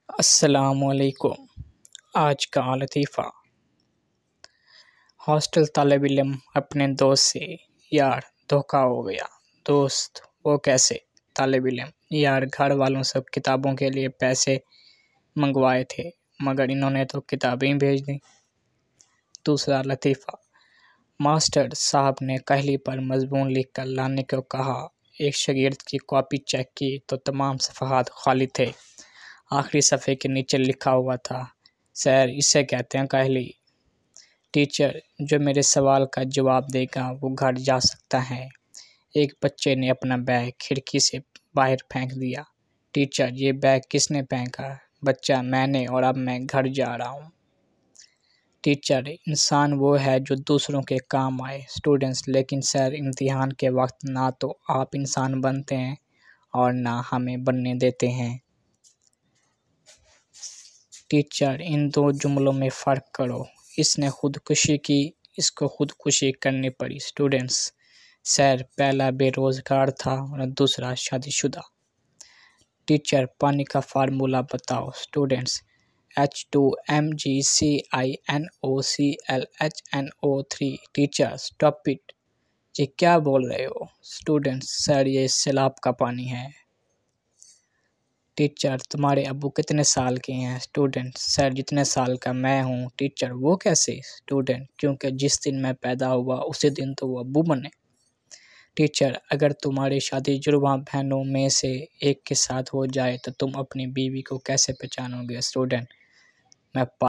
अस्सलामुअलैकुम। आज का लतीफ़ा। हॉस्टल तालिब इल्म अपने दोस्त से, यार धोखा हो गया। दोस्त, वो कैसे? तालिब इल्म, यार घर वालों सब किताबों के लिए पैसे मंगवाए थे मगर इन्होंने तो किताबें भेज दी। दूसरा लतीफ़ा। मास्टर साहब ने कहली पर मज़मून लिख कर लाने को कहा। एक शागिर्द की कॉपी चेक की तो तमाम सफ़हात खाली थे। आखिरी सफ़े के नीचे लिखा हुआ था, सर इसे कहते हैं कहली। टीचर, जो मेरे सवाल का जवाब देगा वो घर जा सकता है। एक बच्चे ने अपना बैग खिड़की से बाहर फेंक दिया। टीचर, ये बैग किसने फेंका? बच्चा, मैंने, और अब मैं घर जा रहा हूँ। टीचर, इंसान वो है जो दूसरों के काम आए। स्टूडेंट्स, लेकिन सर इम्तिहान के वक्त ना तो आप इंसान बनते हैं और ना हमें बनने देते हैं। टीचर, इन दो जुमलों में फ़र्क करो। इसने खुदकुशी की, इसको खुदकुशी करनी पड़ी। स्टूडेंट्स, सर पहला बेरोज़गार था और दूसरा शादीशुदा। टीचर, पानी का फार्मूला बताओ। Students, H2MgClNOClHNO3। Teacher, stop it, ये क्या बोल रहे हो? स्टूडेंट्स, सर ये सैलाब का पानी है। टीचर, तुम्हारे अब्बू कितने साल के हैं? स्टूडेंट, सर जितने साल का मैं हूँ। टीचर, वो कैसे? स्टूडेंट, क्योंकि जिस दिन मैं पैदा हुआ उसी दिन तो वो अब्बू बने। टीचर, अगर तुम्हारी शादी जुड़वा बहनों में से एक के साथ हो जाए तो तुम अपनी बीवी को कैसे पहचानोगे? स्टूडेंट, मैं